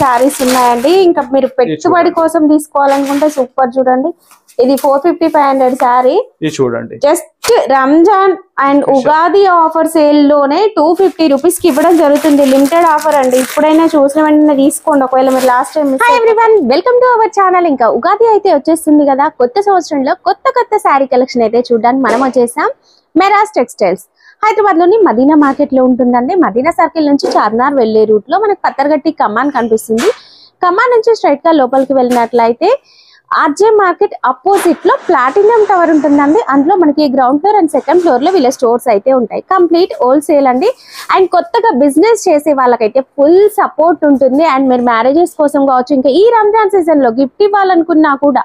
సారీస్ ఉన్నాయండి. ఇంకా మీరు పెట్టుబడి కోసం తీసుకోవాలనుకుంటే సూపర్ చూడండి. ఇది 450-500 సారీ. ఇది చూడండి just Ramzan and Ugadi offer sale లోనే 250 రూపీస్ కి ఇవ్వడం జరుగుతుంది. లిమిటెడ్ ఆఫర్ అండి. ఇప్పుడైనా చూసిన వెంటనే తీసుకోండి ఒకవేళ మీరు last time. Hi everyone, welcome to our channel. ఇంకా ఉగాది అయితే వచ్చేస్తుంది కదా, కొత్త సంవత్సరంలో కొత్త సారీ కలెక్షన్ అయితే చూడడానికి మనం వచ్చేసాం. మెరాజ్ టెక్స్టైల్స్ హైదరాబాద్ లోని మదీనా మార్కెట్ లో ఉంటుందండి. మదీనా సర్కిల్ నుంచి చార్మినార్ వెళ్లే రూట్ లో మనకు పత్తర్గట్టి కమాన్ కనిపిస్తుంది. కమాన్ నుంచి స్ట్రైట్ గా లోపలికి వెళ్ళినట్లయితే ఆర్జే మార్కెట్ అపోజిట్ లో ప్లాటినం టవర్ ఉంటుందండి. అందులో మనకి ground floor and second floor లో వీళ్ళ స్టోర్స్ అయితే ఉంటాయి. కంప్లీట్ హోల్సేల్ అండి. అండ్ కొత్తగా బిజినెస్ చేసే వాళ్ళకైతే ఫుల్ సపోర్ట్ ఉంటుంది. అండ్ మీరు మ్యారేజెస్ కోసం కావచ్చు, ఇంకా ఈ రంజాన్ సీజన్ లో గిఫ్ట్ ఇవ్వాలనుకున్నా కూడా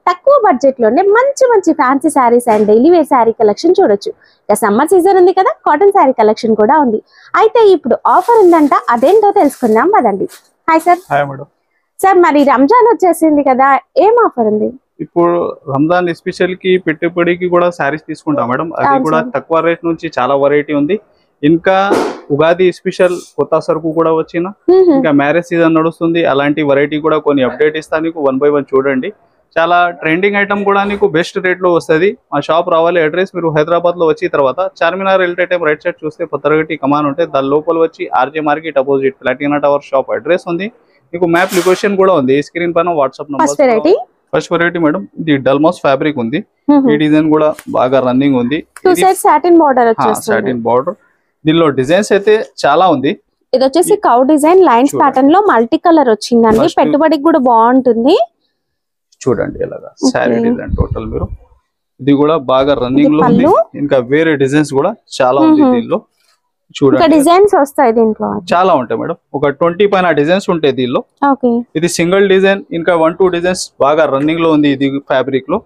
తక్కువ బడ్జెట్ లోనే మంచి fancy saris and daily wear sari collection చూడొచ్చు. ఇక సమ్మర్ సీజన్ ఉంది కదా, కాటన్ శారీ కలెక్షన్ కూడా ఉంది. అయితే ఇప్పుడు ఆఫర్ ఉందంట, అదేంటో తెలుసుకుందాం పదండి. Hi sir. Hi madam. Sir మరి రంజాన్ వచ్చేసింది కదా, ఏం ఆఫర్ ఉంది? ఇప్పుడు రంజాన్ స్పెషల్ కి పెట్టుబడికి కూడా శారీస్ తీసుకుంటాం మేడం. అది కూడా తక్కువ రేట్ నుంచి చాలా వెరైటీ ఉంది. ఇంకా ఉగాది స్పెషల్ కొత్త సరుకు కూడా వచ్చిన, ఇంకా మ్యారేజ్ సీజన్ నడుస్తుంది. అలాంటి వెరైటీ కూడా కొన్ని అప్డేట్ ఇస్తాను నీకు. 1 by 1 చూడండి. చాలా ట్రెండింగ్ ఐటమ్ కూడా నీకు బెస్ట్ రేట్ లో వస్తుంది. మా షాప్ రావాలి. అడ్రస్ మీరు హైదరాబాద్ లో వచ్చిన తర్వాత చార్మినార్ వెళ్ళే టైం రైట్ సైడ్ చూస్తే పత్తర్గట్టి కమాన్ ఉంటే దాని లోపల వచ్చి RJ market opposite Platina tower shop address ఉంది. మీకు మ్యాప్ లొకేషన్ కూడా ఉంది. ఈ స్క్రీన్ పైన WhatsApp number. First variety madam, ఇది డల్మాస్ ఫ్యాబ్రిక్ ఉంది. ఈ డిజైన్ కూడా బాగా రన్నింగ్ ఉంది. Satin border. దీనిలో డిజైన్స్ అయితే చాలా ఉంది. ఇది వచ్చేసి కౌ డిజైన్ లైన్స్ ప్యాటర్న్ లో మల్టీ కలర్ వచ్చిందండి. పెట్టుబడికి కూడా బాగుంటుంది. చూడండి ఎలాగా శారీ డిజైన్ టోటల్ మీరు. ఇది కూడా బాగా రన్నింగ్ లో ఉంది. ఇంకా వేరే డిజైన్స్ కూడా చాలా ఉంది దీనిలో. చూడండి డిజైన్స్ వస్తాయి దీంట్లో, చాలా ఉంటాయి మేడం. ఒక 20 పైన డిజైన్స్ ఉంటాయి దీనిలో. ఇది సింగిల్ డిజైన్, ఇంకా 1-2 డిజైన్స్ బాగా రన్నింగ్ లో ఉంది. ఇది ఫ్యాబ్రిక్ లో.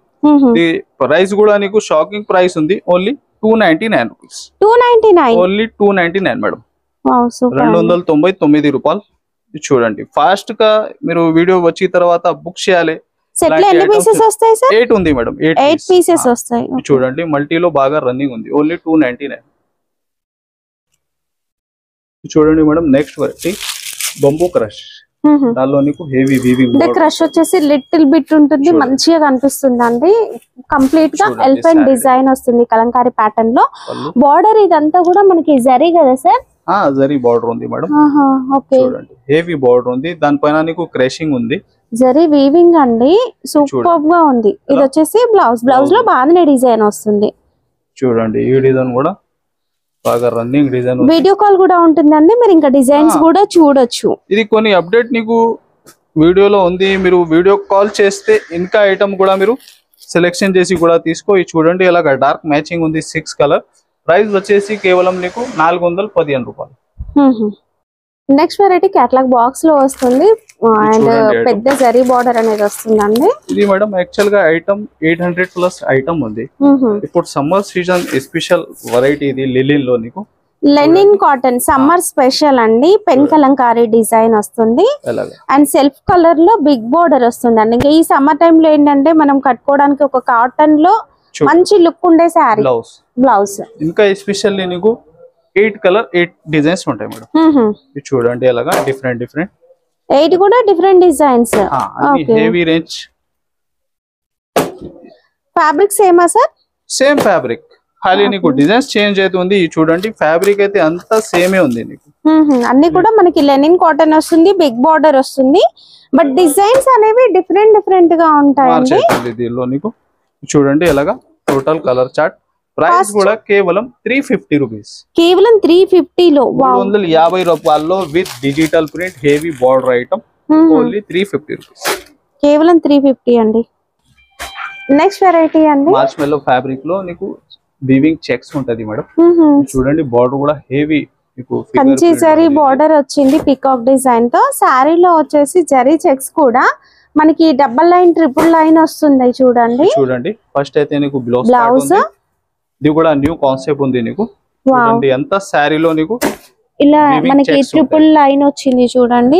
ఇది ప్రైస్ కూడా నీకు షాకింగ్ ప్రైస్ ఉంది. Only 299 rupees. Only 299 madam. 299 రూపాయలు. చూడండి ఫాస్ట్ గా మీరు వీడియో వచ్చిన తర్వాత బుక్ చేయాలి. 8 ఉంది మేడం. 8 పీసెస్ వస్తాయి. చూడండి మల్టీలో బాగా రన్నింగ్ ఉంది. ఓన్లీ 299. చూడండి మేడం, నెక్స్ట్ వెరైటీ బంబూ క్రష్. దానిలో నీకు హెవీ వీవింగ్. క్రష్ వచ్చేసి లిటిల్ బిట్ ఉంటుంది, మంచిగా కనిపిస్తుంది అండి. కంప్లీట్ గా ఎలిఫెంట్ డిజైన్ వస్తుంది కలంకారీ ప్యాటర్న్ లో. బార్డర్ ఇదంతా కూడా మనకి జరీ కదా సార్? జరీ బార్డర్ ఉంది మేడం. చూడండి హెవీ బార్డర్ ఉంది. దానిపైన నీకు క్రషింగ్ ఉంది. జరీ వీవింగ్ అండి, సూపర్ గా ఉంది. ఇది వచ్చేసి బ్లౌజ్ లో బాగానే డిజైన్ వస్తుంది. చూడండి ఈ డిజైన్ కూడా బాగా రన్నింగ్ డిజైన్. వీడియో కాల్ కూడా ఉంటుందండి, మీరు ఇంకా డిజైన్స్ కూడా చూడొచ్చు. ఇది కొన్ని అప్డేట్ నీకు వీడియోలో ఉంది. మీరు వీడియో కాల్ చేస్తే ఇంకా ఐటమ్ కూడా మీరు సెలెక్షన్ చేసి కూడా తీసుకో. ఇది చూడండి ఇలాగా డార్క్ మ్యాచింగ్ ఉంది. 6 కలర్. ప్రైస్ వచ్చేసి కేవలం నీకు 415 రూపాయలు. నెక్స్ట్ వెరైటీ కేటలాగ్ బాక్స్ లో వస్తుంది. అండ్ పెద్ద జరీ బార్డర్ అనేది వస్తుందండి. ఇది మేడం యాక్చువల్ గా ఐటమ్ 800 ప్లస్ ఐటమ్ ఉంది. ఇప్పుడు సమ్మర్ సీజన్ స్పెషల్ వెరైటీ. ఇది లిలిన్ లో నీకు లెనిన్ కాటన్ సమ్మర్ స్పెషల్ అండి. పెన్ కలంకారీ డిజైన్ వస్తుంది. అండ్ సెల్ఫ్ కలర్ లో బిగ్ బోర్డర్ వస్తుంది అండి. ఇంకా ఈ సమ్మర్ టైమ్ లో ఏంటంటే మనం కట్టుకోవడానికి ఒక కాటన్ లో మంచి లుక్ ఉండే శారీ బ్లౌజ్. ఇంకా ఎస్పెషల్లీ నీకు 8 కలర్ 8 డిజైన్స్ ఉంటాయి మేడం. ఇది చూడండి అలాగా డిఫరెంట్ 8 కూడా different designs. Heavy range. Fabric సేమా సార్? సేమ్ ఫ్యాబ్రిక్, ఖాళీ నీకు డిజైన్స్ చేంజ్ అవుతుంది. చూడండి ఫ్యాబ్రిక్ అయితే అంతా సేమే ఉంది నీకు. అన్ని కూడా మనకి లెనిన్ కాటన్ వస్తుంది, బిగ్ బార్డర్ వస్తుంది. బట్ డిజైన్స్ అనేవి డిఫరెంట్ గా ఉంటాయి దీనిలో నీకు. చూడండి ఎలాగా టోటల్ కలర్ చార్ట్. ప్రైస్ కూడా కేవలం 350 రూపీస్. కేవలం 350 లో 350 రూపాయల్లో with digital print heavy border item. Only 350 rupees. కేవలం 350 అండి. నెక్స్ట్ వెరైటీ అండి మార్చ్ మెల్లో ఫ్యాబ్రిక్ లో నీకు వీవింగ్ చెక్స్ ఉంటది మేడం. చూడండి బార్డర్ కూడా హెవీ మీకు కంచి జరీ బార్డర్ వచ్చింది పికాక్ డిజైన్ తో. శారీలో వచ్చేసి జరీ చెక్స్ కూడా మనకి డబుల్ లైన్ ట్రిపుల్ లైన్ వస్తుంది. చూడండి ఫస్ట్ అయితే నీకు బ్లౌజ్. ఇది కూడా న్యూ కాన్సెప్ట్ ఉంది నీకు. చూడండి ఎంత శారీలో నీకు ఇలా మనకి ట్రిపుల్ లైన్ వచ్చింది. చూడండి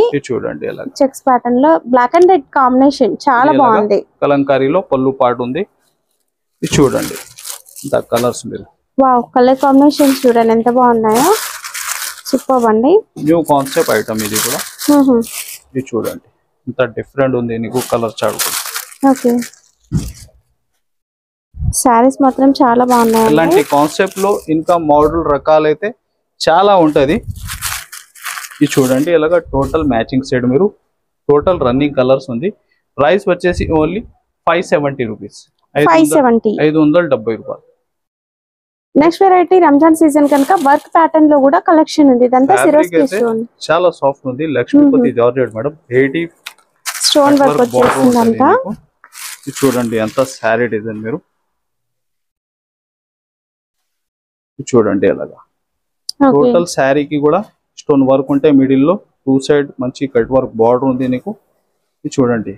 చెక్స్ ప్యాటర్న్ లో బ్లాక్ అండ్ రెడ్ కాంబినేషన్ చాలా బాగుంది. కలంకారీలో పళ్ళు పాటు ఉంది. ఇది చూడండి కలర్స్ మీరు. వావ్, కలర్ కాంబినేషన్ చూడండి ఎంత బాగున్నాయో. సూపర్ అండి. న్యూ కాన్సెప్ట్ ఐటమ్ ఇది కూడా. ఇది చూడండి ఇంత డిఫరెంట్ ఉంది నీకు కలర్ చార్ట్ కూడా. ఓకే సారీస్ మాత్రం చాలా బాగున్నాయి. ఇలాంటి కాన్సెప్ట్ లో ఇంకా మోడల్ రకాలైతే చాలా ఉంటది. ఇది చూడండి ఇలాగా టోటల్ మ్యాచింగ్ సెట్ మీరు టోటల్ రన్నింగ్ కలర్స్ ఉంది. ప్రైస్ వచ్చేసి ఓన్లీ 570 రూపీస్. 570 రూపాయలు. నెక్స్ట్ వెరైటీ రంజాన్ సీజన్ కనుక వర్క్ ప్యాటర్న్ లో కూడా కలెక్షన్ ఉంది. ఇదంతా సిరోస్కి స్టోన్ చాలా సాఫ్ట్ ఉంది. Lakshmipati georgette madam 80 stone work వచ్చేసింది అంతా. ఇది చూడండి అంతా సారీ డిజైన్ మీరు చూడండి అలాగా టోటల్ శారీకి కూడా స్టోన్ వర్క్ ఉంటే మిడిల్ లో 2 సైడ్ మంచి కట్ వర్క్ బార్డర్ ఉంది నీకు. ఇది చూడండి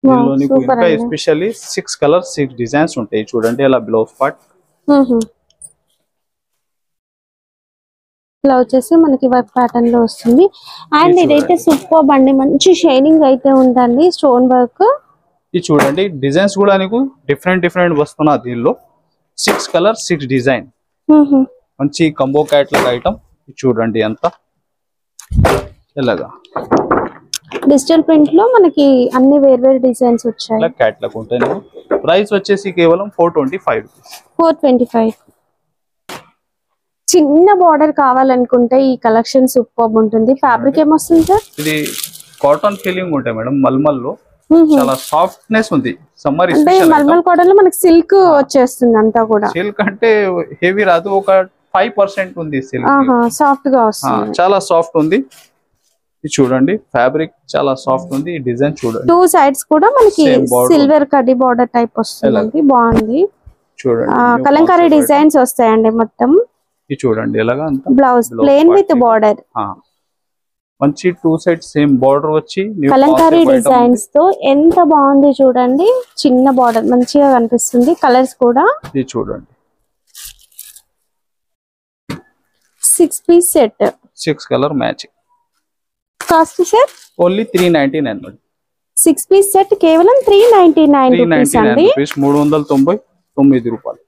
దీనిలో నీకు ఇంకా ఎస్పెషల్లీ 6 కలర్స్ 6 డిజైన్స్ ఉంటాయి. చూడండి అలా బ్లౌజ్ పార్ట్ ఇలా వచ్చేసి మనకి వర్క్ ప్యాటర్న్ లో వస్తుంది. అండ్ ఇదైతే సూపర్ బండి మంచి షైనింగ్ అయితే ఉందండి స్టోన్ వర్క్. ఇది చూడండి డిజైన్స్ కూడా నీకు డిఫరెంట్ వస్తున్నా దీనిలో 6 కలర్స్ 6 డిజైన్ మంచి కంబో క్యాట్లాగ్ ఐటమ్. చూడండి అంతా ఇలాగా డిజిటల్ ప్రింట్ లో మనకి అన్ని వేర్వేరు డిజైన్స్ వచ్చాయి. క్యాట్లాగ్ ఉంటాయి. ప్రైస్ వచ్చేసి కేవలం 425 రూపీస్. 425. చిన్న బార్డర్ కావాలనుకుంటే ఈ కలెక్షన్ సూపర్ ఉంటుంది. ఫ్యాబ్రిక్ ఏమొస్తుంది సార్? ఇది కాటన్ ఫీలింగ్ ఉంటాయి మేడం. మల్మల్ లో చాలా సాఫ్ట్నెస్ ఉంది. సమ్మర్ అంటే మల్మల్ కాటన్ లో మనకి సిల్క్ వచ్చేస్తుంది అంతా కూడా. సిల్క్ అంటే హెవీ రాదు, ఒక 5% ఉంది సిల్క్. సాఫ్ట్ గా వస్తుంది, చాలా సాఫ్ట్ ఉంది. ఇది చూడండి ఫ్యాబ్రిక్ చాలా సాఫ్ట్ ఉంది. ఈ డిజైన్ చూడండి 2 సైడ్స్ కూడా మనకి సిల్వర్ కడ్డీ బార్డర్ టైప్ వస్తుంది. బాగుంది. చూడండి కలంకారీ డిజైన్స్ వస్తాయండి మొత్తం. ఇది చూడండి ఎలాగా బ్లౌజ్ ప్లేన్ విత్ బార్డర్ మంచి 2 సైడ్ సేమ్ బార్డర్ వచ్చి కలంకారీ డిజైన్స్ తో ఎంత బాగుంది చూడండి. చిన్న బార్డర్ మంచిగా కనిపిస్తుంది. కలర్స్ కూడా ఇది చూడండి 6 piece set 6 colour matching. Cost sir only 399. 6 piece set కేవలం 399 రూపీస్ అండి. 399 రూపాయలు.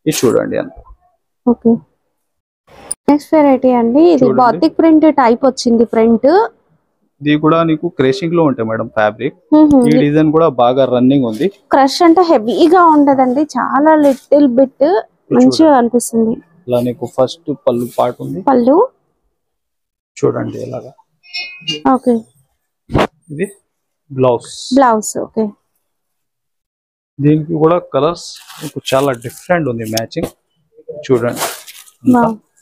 ఇది చూడండి అంత. ఓకే నెక్స్ట్ వెరైటీ అండి. ఇది బాతిక్ ప్రింట్ టైప్ వచ్చింది. ప్రింట్ ఇది కూడా నీకు క్రషింగ్ లో ఉంటాయి మేడం ఫ్యాబ్రిక్. ఈ డిజైన్ కూడా బాగా రన్నింగ్ ఉంది. క్రష్ అంటే హెవీగా ఉండదండి, చాలా లిటిల్ బిట్ మంచిగా అనిపిస్తుంది. ఇలా నీకు ఫస్ట్ పళ్ళు పార్ట్ ఉంది. పళ్ళు చూడండి ఇలాగా. ఓకే ఇది బ్లౌజ్. ఓకే దీనికి కూడా కలర్స్ మీకు చాలా డిఫరెంట్ ఉంది మ్యాచింగ్. చూడండి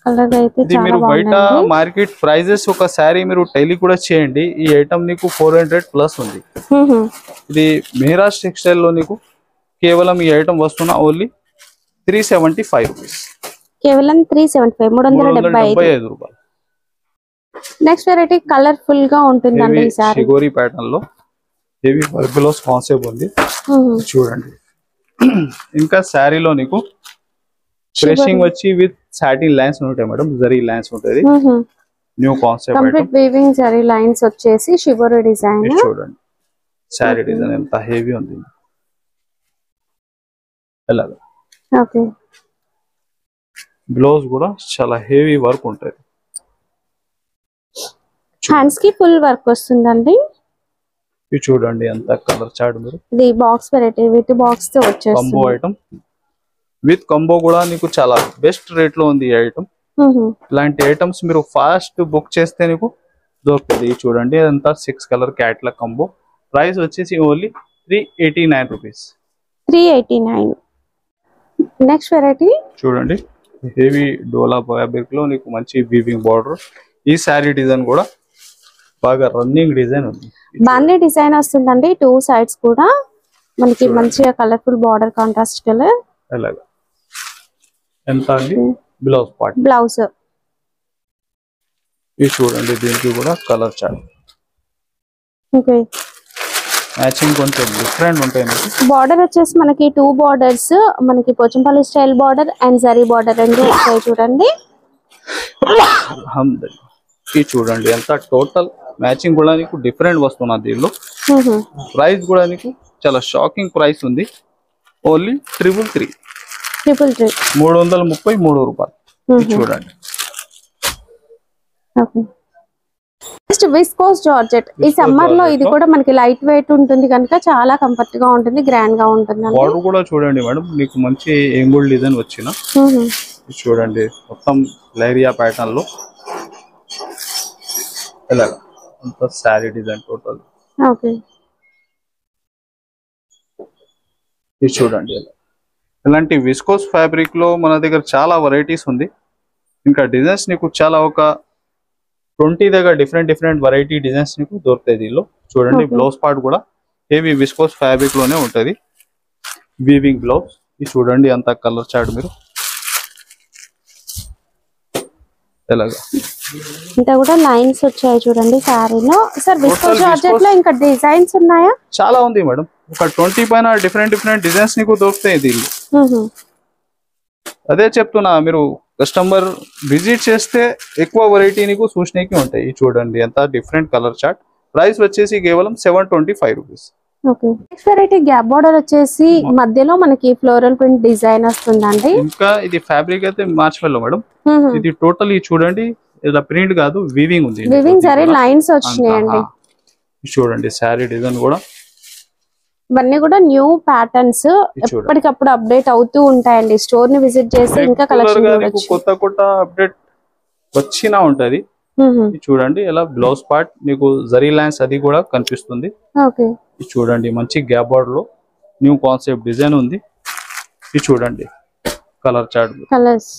కలర్ అయితే ఇది మీరు బయట మార్కెట్ ప్రైజెస్ ఒక సారీ మీరు టైలీ కూడా చేయండి. ఈ ఐటమ్ నీకు 400 ప్లస్ ఉంది. ఇది మెహరాజ్ టెక్స్టైల్ లో నీకు కేవలం ఈ ఐటమ్ వస్తున్నా ఓన్లీ 375 రూపీస్. కేవలం 375 రూపాయలు. నెక్స్ట్ వెరైటీ కలర్ఫుల్ గా ఉంటుందండి. ఈ సారీ షిగోరి ప్యాటర్న్ లో హెవీ వర్క్ లో కాన్సెప్ట్ ఉంది. చూడండి ఇంకా సారీలో నీకు క్రషింగ్ వచ్చి విత్ సాటిన్ లైన్స్ ఉంటాయి మేడం. జరీ లైన్స్ ఉంటుంది. New concept complete weaving zari lines వచ్చేసి షిబోరి డిజైన్. చూడండి సారీ డిజైన్ ఎంత హెవీ ఉంది. అలాగా ఓకే బ్లౌజ్ కూడా చాలా హెవీ వర్క్ ఉంటుంది. హ్యాండ్స్ కి ఫుల్ వర్క్ వస్తుందండి. ఇది చూడండి అంత కలర్ చార్ట్ మీరు. ఇది బాక్స్ వెరైటీ విత్ బాక్స్ తో వచ్చేస్తుంది. కాంబో ఐటమ్ విత్ కాంబో కూడా నీకు చాలా బెస్ట్ రేట్ లో ఉంది ఈ ఐటమ్. ఇలాంటి ఐటమ్స్ మీరు ఫాస్ట్ బుక్ చేస్తే నీకు దొరుకుతుంది. చూడండి అదంతా 6 కలర్ క్యాట్లాగ్ కాంబో. ప్రైస్ వచ్చేసి ఓన్లీ 389 రూపీస్. 389. నెక్స్ట్ వెరైటీ చూడండి హెవీ డోలా ఫ్యాబ్రిక్ లో నీకు మంచి వీవింగ్ బార్డర్. ఈ సారీ డిజైన్ కూడా బాగా రన్నింగ్ డిజైన్ ఉంది. బాందీ డిజైన్ వస్తుందండి. 2 సైడ్స్ కూడా మనకి మంచిగా కలర్ఫుల్ బార్డర్ కాంట్రాస్ట్ కలర్. అలాగా ఎంత అండి బ్లౌజ్ పార్ట్. బ్లౌజ్ ఇది చూడండి దీనికి కూడా కలర్ చార్ట్. ఓకే మ్యాచింగ్ కొంచెం డిఫరెంట్ ఉంటాయి. బార్డర్ వచ్చేసి మనకి 2 బార్డర్స్ మనకి Pochampally style border and zari border రెండు వచ్చాయి చూడండి. ఇది చూడండి ఎంత టోటల్ మ్యాచింగ్ కూడా నీకు డిఫరెంట్ వస్తున్నా దీనిలో. ప్రైస్ కూడా నీకు చాలా షాకింగ్ ప్రైస్ ఉంది. ఓన్లీ 333. 333 రూపాయలు. చూడండి. Okay next viscose georgette. ఈ సమ్మర్ లో ఇది కూడా మనకి లైట్ వెయిట్ ఉంటుంది కనుక చాలా కంఫర్ట్ గా ఉంటుంది, గ్రాండ్ గా ఉంటుంది. బార్డర్ కూడా చూడండి మేడం, మీకు మంచి ఎంగుల్ డిజైన్ వచ్చిన చూడండి, మొత్తం లైరియా ప్యాటర్న్ లో ఇలా సారీ డిజైన్ టోటల్. ఓకే, ఇది చూడండి ఇలాంటి విస్కోస్ ఫ్యాబ్రిక్ లో మన దగ్గర చాలా వెరైటీస్ ఉంది. ఇంకా డిజైన్స్ నీకు చాలా ఒక 20 దగ్గర డిఫరెంట్ వెరైటీ డిజైన్స్ నీకు దొరుకుతాయి దీనిలో. చూడండి బ్లౌజ్ పార్ట్ కూడా హెవీ విస్కోస్ ఫ్యాబ్రిక్ లోనే ఉంటది, వీవింగ్ బ్లౌజ్. ఇది చూడండి అంత కలర్ చార్ట్ మీరు ఎలాగా ఇంత కూడా లైన్స్ వచ్చాయి చూడండి సారీలో. సార్ విస్కోస్ జార్జెట్ లో ఇంకా డిజైన్స్ ఉన్నాయా? చాలా ఉంది మేడం, ఒక 20 పైన డిఫరెంట్ డిజైన్స్ నీకు దొరుకుతాయి దీనిలో. అదే చెప్తున్నా, మీరు కస్టమర్ విజిట్ చేస్తే ఎక్కువ వెరైటీ నీకు చూసినకి ఉంటాయి. చూడండి ఎంత డిఫరెంట్ కలర్ చార్ట్. ప్రైస్ వచ్చేసి కేవలం 725 rupees. Okay, next variety gap border వచ్చేసి మధ్యలో మనకి ఫ్లోరల్ ప్రింట్ డిజైన్ వస్తుందండి. ఇంకా ఇది ఫ్యాబ్రిక్ అయితే మార్చ్మెల్లో మేడం. ఇది టోటల్ చూడండి, ఇలా ప్రింట్ కాదు, వీవింగ్ ఉంది. వీవింగ్ సారీ లైన్స్ వచ్చినాయండి. చూడండి శారీ డిజైన్ కూడా ఇవన్నీ కూడా న్యూ ప్యాటర్న్స్, ఎప్పటికప్పుడు అప్డేట్ అవుతూ ఉంటాయండి. స్టోర్ ని విజిట్ చేసి ఇంకా కలెక్షన్ చూడొచ్చు. కొత్త అప్డేట్ వచ్చినా ఉంటది. చూడండి ఇలా బ్లౌజ్ పార్ట్ మీకు జరీ లైన్స్ అది కూడా కనిపిస్తుంది. ఇది చూడండి మంచి గ్యాప్ బార్డర్ లో న్యూ కాన్సెప్ట్ డిజైన్ ఉంది. ఇది చూడండి కలర్ చార్ట్, కలర్స్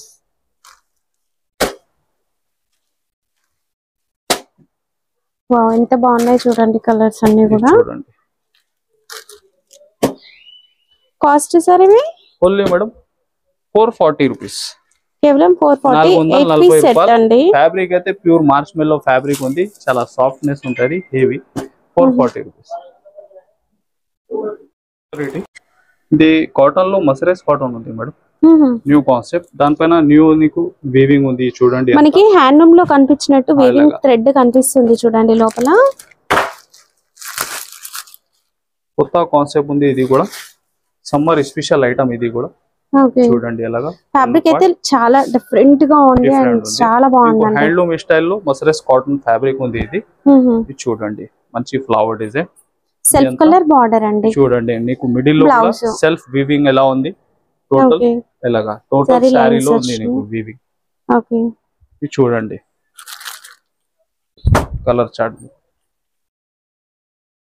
వావ్ ఎంత బాగున్నాయి చూడండి కలర్స్ అన్ని కూడా. చూడండి కాస్ట్ సార్ ఇవి ఓన్లీ మేడం 440 రూపీస్, కేవలం 440 సెట్ అండి. ఫ్యాబ్రిక్ అయితే ప్యూర్ మార్ష్మెల్లో ఫ్యాబ్రిక్ ఉంది, చాలా సాఫ్ట్నెస్ ఉంటది, హెవీ. 440 రూపీస్. ఇది కాటన్ లో మసరైజ్ కాటన్ ఉంది మేడం, న్యూ కాన్సెప్ట్. దానిపైన న్యూ నీకు వీవింగ్ ఉంది. చూడండి మనకి హ్యాండ్లూమ్ లో కనిపించినట్టు వీవింగ్ థ్రెడ్ కనిపిస్తుంది చూడండి లోపల. కొత్త కాన్సెప్ట్ ఉంది, ఇది కూడా సమ్మర్ స్పెషల్ ఐటమ్. ఇది కూడా చూడండి ఎలాగా ఫ్యాబ్రిక్ అయితే చాలా డిఫరెంట్ గా ఉంది అండ్ చాలా బాగుంది. హ్యాండ్లూమ్ స్టైల్ లో మసరైజ్ కాటన్ ఫ్యాబ్రిక్ ఉంది. ఇది చూడండి మంచి flower design, self colour border అండి. చూడండి నీకు మిడిల్ లో సెల్ఫ్ వీవింగ్ ఎలా ఉంది, టోటల్ ఎలాగా టోటల్ సారీలో ఉంది నీకు వీవింగ్. ఇది చూడండి colour chart.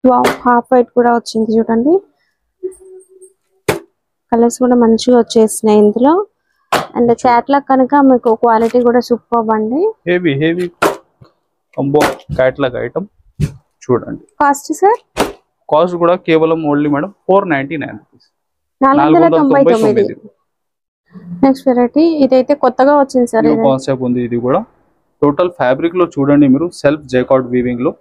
Wow half white కూడా వచ్చింది చూడండి, కలర్స్ కూడా మంచిగా వచ్చేసినాయి ఇందులో. అండ్ క్యాట్లాగ్ కనుక మీకు క్వాలిటీ కూడా సూపర్ అండి, హెవీ కంబో క్యాట్లాగ్ ఐటమ్. చూడండి కాస్ట్ సార్, కాస్ట్ కూడా కేవలం only madam 499 rupees, 499. Next variety ఇదైతే కొత్తగా వచ్చింది సార్, కాన్సెప్ట్ ఉంది. ఇది కూడా టోటల్ ఫ్యాబ్రిక్ లో చూడండి మీరు సెల్ఫ్ జైకార్డ్ వీవింగ్ లో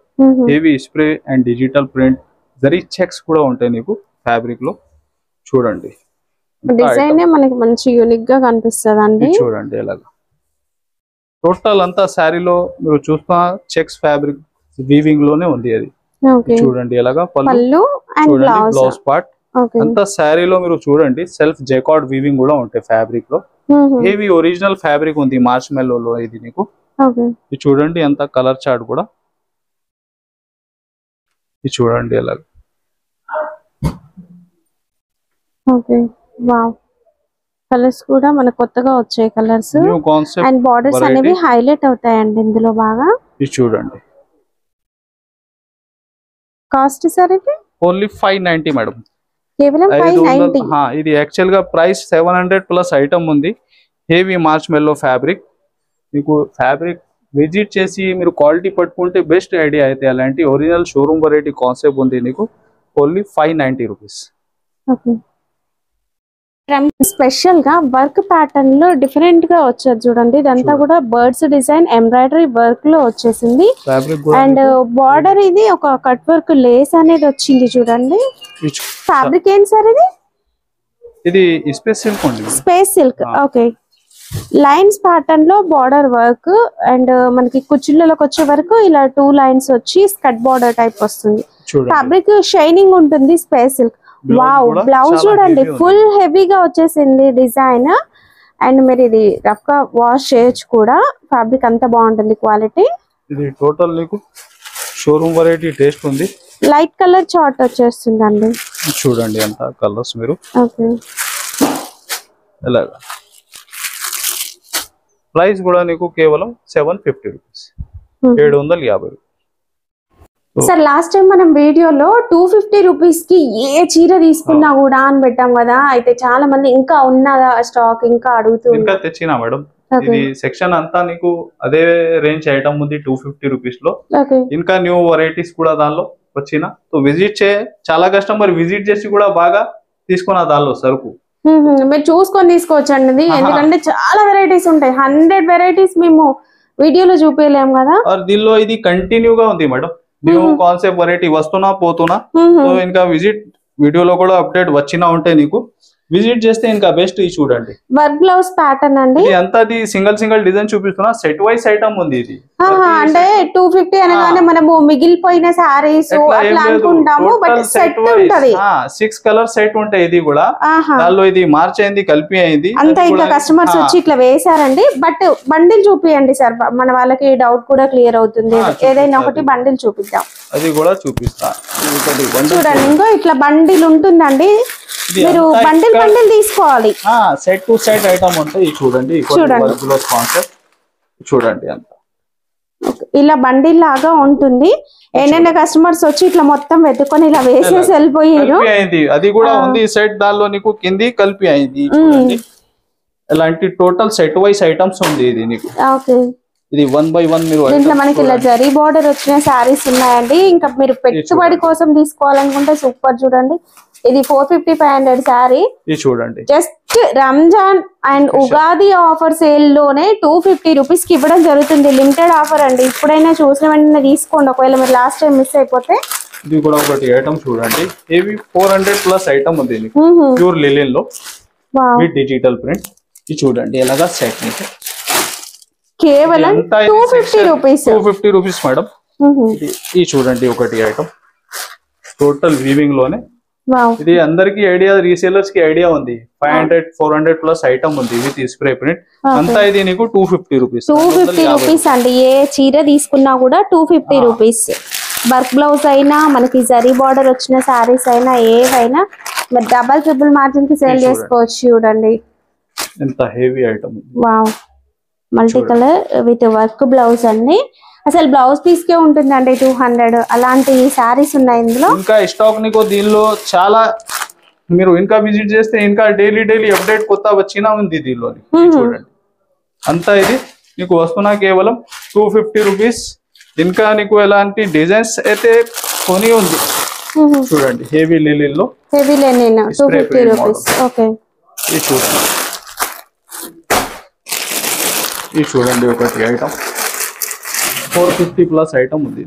heavy spray and digital print zari checks కూడా ఉంటాయి నీకు ఫ్యాబ్రిక్ లో. చూడండి డిజైన్ మనకి మంచి యూనిక్ గా కనిపిస్తుంది అండి. చూడండి ఎలాగా టోటల్ అంతా శారీలో మీరు చూస్తున్న చెక్స్ ఫ్యాబ్రిక్ వీవింగ్ లోనే ఉంది. అది చూడండి ఎలాగా పళ్ళు, చూడండి బ్లౌజ్ పార్ట్ అంతా శారీలో మీరు చూడండి సెల్ఫ్ జైకార్డ్ వీవింగ్ కూడా ఉంటాయి ఫ్యాబ్రిక్ లో. హెవీ ఒరిజినల్ ఫ్యాబ్రిక్ ఉంది మార్ష్మెల్లో లో ఇది నీకు. ఇది చూడండి అంత కలర్ చార్ట్ కూడా. ఇది చూడండి ఎలాగా కలర్స్ కూడా మనకు కొత్తగా వచ్చాయి కలర్స్ అండ్ బార్డర్స్ అనేవి హైలైట్ అవుతాయండి ఇందులో బాగా. ఇది చూడండి కాస్ట్ సార్ ఇది ఓన్లీ 590 మేడం, కేవలం 590. ఇది యాక్చువల్ గా ప్రైస్ 700 ప్లస్ ఐటమ్ ఉంది. Heavy మార్ష్మెల్లో fabric. మీకు ఫ్యాబ్రిక్ విజిట్ చేసి మీరు క్వాలిటీ పట్టుకుంటే బెస్ట్ ఐడియా అయితే. అలాంటి ఒరిజినల్ షోరూమ్ వెరైటీ కాన్సెప్ట్ ఉంది నీకు. Only 590 rupees. స్పెషల్ గా వర్క్ ప్యాటర్న్ లో డిఫరెంట్ గా వచ్చేది చూడండి. ఇదంతా కూడా బర్డ్స్ డిజైన్ ఎంబ్రాయిడరీ వర్క్ లో వచ్చేసింది. అండ్ బార్డర్ ఇది ఒక కట్ వర్క్ లేస్ అనేది వచ్చింది చూడండి. ఫ్యాబ్రిక్ ఏంటి సార్ ఇది? ఇది స్పేస్ సిల్క్ అండి. Space silk. Okay, lines pattern లో బార్డర్ వర్క్ అండ్ మనకి కుచ్చిళ్ళలోకి వచ్చే వరకు ఇలా 2 లైన్స్ వచ్చి స్కట్ బార్డర్ టైప్ వస్తుంది. ఫ్యాబ్రిక్ షైనింగ్ ఉంటుంది, స్పేస్ సిల్క్. వావ్, బ్లౌజ్ చూడండి ఫుల్ హెవీగా వచ్చేసింది డిజైన్. అండ్ మీరు ఇది రఫ్ గా వాష్ చేయొచ్చు కూడా, ఫ్యాబ్రిక్ అంతా బాగుంటుంది క్వాలిటీ. ఇది టోటల్ నీకు షోరూమ్ వెరైటీ టేస్ట్ ఉంది. లైట్ కలర్ చార్ట్ వచ్చేస్తుందండి. చూడండి అంత కలర్స్ మీరు. ఓకే. ఇలాగా ప్రైస్ కూడా నీకు కేవలం 750 రూపీస్, 750. సార్ లాస్ట్ టైం మనం వీడియోలో 250 రూపీస్ కి ఏ చీర తీసుకున్నా కూడా అని పెట్టాం కదా, అయితే చాలా మంది ఇంకా ఉన్నదా స్టాక్ ఇంకా అడుగుతుంది. ఇంకా తెచ్చినా మేడం, ఇది సెక్షన్ అంతా నీకు అదే రేంజ్ ఐటమ్ ఉంది 250 రూపీస్ లో. ఇంకా న్యూ వెరైటీస్ కూడా దానిలో వచ్చిన విజిట్ చాలా కస్టమర్ విజిట్ చేసి కూడా బాగా తీసుకున్న దానిలో సరుకు మీరు చూసుకొని తీసుకోవచ్చండి, ఎందుకంటే చాలా వెరైటీస్ ఉంటాయి. 100 వెరైటీస్ మేము వీడియోలో చూపించలేము కదా. దీనిలో ఇది కంటిన్యూగా ఉంది మేడం, న్యూ కాన్సెప్ట్ వెరైటీ వస్తున్నా పోతున్నా. సో ఇంకా విజిట్ వీడియోలో కూడా అప్డేట్ వచ్చినా ఉంటే నీకు విజిట్ చేస్తే ఇంకా బెస్ట్. ఇది చూడండి వర్క్ బ్లౌజ్ ప్యాటర్న్ అండి, అంతా సింగిల్ డిజైన్ చూపిస్తున్నా. సెట్ వైస్ ఐటమ్ ఉంది ఇది. అంటే 250 అనగానే మనము మిగిలిపోయిన సారీస్ అట్లా అనుకుంటాము, బట్ సెట్ ఉంటది. 6 కలర్ సెట్ ఉంటాయి. ఇది కూడా దానిలో ఇది మార్చ్ అయింది, కలిపి అయింది అంతా. ఇంకా కస్టమర్స్ వచ్చి ఇట్లా వేసారండి. బట్ బండిల్ చూపియండి సార్, మన వాళ్ళకి డౌట్ కూడా క్లియర్ అవుతుంది. ఏదైనా ఒకటి బండిల్ చూపిద్దాం. అది కూడా చూపిస్తా. చూడండి ఇంకో ఇట్లా బండిల్ ఉంటుందండి, మీరు బండిల్ తీసుకోవాలి. సెట్ టు సెట్ ఐటమ్ ఉంటాయి. చూడండి కాన్సెప్ట్ చూడండి అంత ఇలా బండిల్ లాగా ఉంటుంది. ఏంటంటే కస్టమర్స్ వచ్చి ఇట్లా మొత్తం వెతుకొని ఇలా వేసేసి వెళ్ళిపోయారు. అది కూడా ఉంది సెట్, దానిలో నీకు కింది కలిపి అయింది. ఇలాంటి టోటల్ సెట్ వైస్ ఐటమ్స్ ఉంది ఇది నీకు. ఇది 1 by 1 మీరు దీంట్లో మనకి ఇలా జరీ బార్డర్ వచ్చిన సారీస్ ఉన్నాయండి. ఇంకా మీరు పెట్టుబడి కోసం తీసుకోవాలనుకుంటే సూపర్. చూడండి ఇది 450-500 సారీ. ఇది చూడండి just Ramzan and Ugadi offer sale లోనే 250 రూపీస్ కి ఇవ్వడం జరుగుతుంది. లిమిటెడ్ ఆఫర్ అండి, ఇప్పుడైనా చూసిన వెంటనే తీసుకోండి, ఒకవేళ మీరు లాస్ట్ టైం మిస్ అయిపోతే. ఇది కూడా ఒకటి ఐటమ్ చూడండి, ఏవి 400+ ఐటమ్ ఉంది ప్యూర్ లిలిన్ లో విత్ డిజిటల్ ప్రింట్. ఇది చూడండి ఎలాగా సెట్ మీకు కేవలం 250 రూపీస్. 250 rupees madam. ఇది చూడండి ఒకటి ఐటమ్ టోటల్ వీవింగ్ లోనే. ఇది అందరికి ఐడియా, రీసేలర్స్ కి ఐడియా ఉంది. 500-400+ ఐటమ్ ఉంది విత్ స్ప్రే ప్రింట్ అంతా. ఇది నీకు 250 రూపీస్. 250 రూపీస్ అండి. ఏ చీర తీసుకున్నా కూడా 250 రూపీస్. వర్క్ బ్లౌజ్ అయినా, మనకి జరీ బార్డర్ వచ్చిన సారీస్ అయినా, ఏవైనా మీరు డబల్ ట్రిపుల్ మార్జిన్ కి సేల్ చేసుకోవచ్చు. చూడండి ఎంత heavy item. Wow, multi colour with work blouse అండి. అసలు బ్లౌజ్ పీస్ కే ఉంటుందండి 200. అలాంటి సారీస్ ఉన్నాయి ఇందులో. ఇంకా స్టాక్ నీకు దీనిలో చాలా, మీరు ఇంకా విజిట్ చేస్తే ఇంకా డైలీ అప్డేట్ కొత్త వచ్చినా ఉంది దీనిలో. చూడండి అంతా ఇది నీకు వస్తున్నా కేవలం 250 రూపీస్. ఇంకా నీకు ఎలాంటి డిజైన్స్ అయితే కొని ఉంది. చూడండి హెవీ లిలిన్ లో, హెవీ లెనిన్ 250 రూపీస్. ఓకే. ఇది చూడండి, ఇది చూడండి ఒకటి ఐటమ్ 450+ ఐటమ్ ఉంది.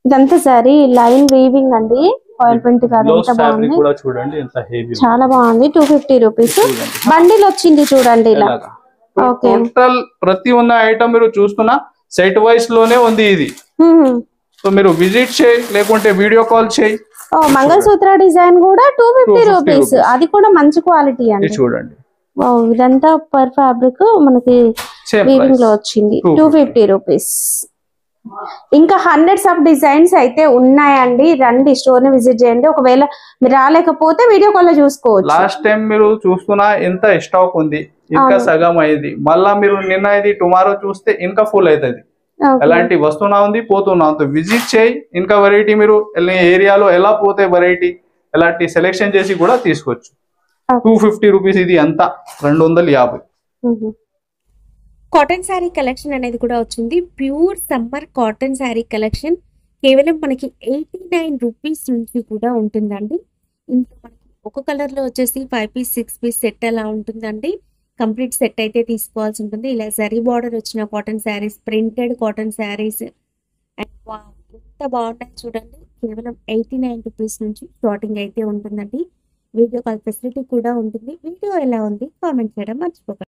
ఇదంతా సరే లైన్ వీవింగ్ అండి, ఆయిల్ ప్రింట్ కాదు. ఎంత బాగుంది కూడా చూడండి, ఎంత హెవీ, చాలా బాగుంది. 250 రూపీస్ బండిల్ వచ్చింది చూడండి ఇలా. ఓకే, టోటల్ ప్రతి ఉన్న ఐటమ్ మీరు చూస్తున్నా సెట్ వైస్ లోనే ఉంది ఇది. సో మీరు విజిట్ చేయి, లేకుంటే వీడియో కాల్ చేయి. మంగళసూత్ర డిజైన్ కూడా 250 రూపీస్, అది కూడా మంచి క్వాలిటీ అండి. చూడండి ఇదంతా పర్ ఫ్యాబ్రిక్ మనకి వీవింగ్ లో వచ్చింది. 250 రూపీస్. ఇంకా హండ్రెడ్స్ ఆఫ్ డిజైన్స్ అయితే ఉన్నాయండి. రండి, స్టోర్ ని విజిట్ చేయండి. ఒకవేళ మీరు రాలేకపోతే వీడియో కాల్ లో చూసుకోవచ్చు. లాస్ట్ టైం మీరు చూస్తున్నా ఎంత స్టాక్ ఉంది, ఇంకా సగం అయింది. మళ్ళా మీరు నిన్న ఇది టుమారో చూస్తే ఇంకా ఫుల్ అవుతుంది. ఎలాంటి వస్తున్నా ఉంది, పోతున్నా ఉంది. విజిట్ చేయి. ఇంకా వెరైటీ మీరు ఏరియాలో ఎలా పోతే వెరైటీ ఎలాంటి సెలెక్షన్ చేసి కూడా తీసుకోవచ్చు. 250 రూపీస్. ఇది అంతా 250. కాటన్ శారీ కలెక్షన్ అనేది కూడా వచ్చింది. Pure summer cotton sari collection కేవలం మనకి 89 రూపీస్ నుంచి కూడా ఉంటుందండి. ఇంట్లో మనకి ఒక కలర్ లో వచ్చేసి 5 పీస్ 6 పీస్ సెట్ అలా ఉంటుందండి. కంప్లీట్ సెట్ అయితే తీసుకోవాల్సి ఉంటుంది. ఇలా జరీ బార్డర్ వచ్చిన cotton saris, printed cotton saris, and ఎంత బాగుంటాయి చూడండి. కేవలం 89 రూపీస్ నుంచి స్టార్టింగ్ అయితే ఉంటుందండి. వీడియో కాల్ ఫెసిలిటీ కూడా ఉంటుంది. వీడియో ఎలా ఉంది కామెంట్ చేయడం మర్చిపోకండి.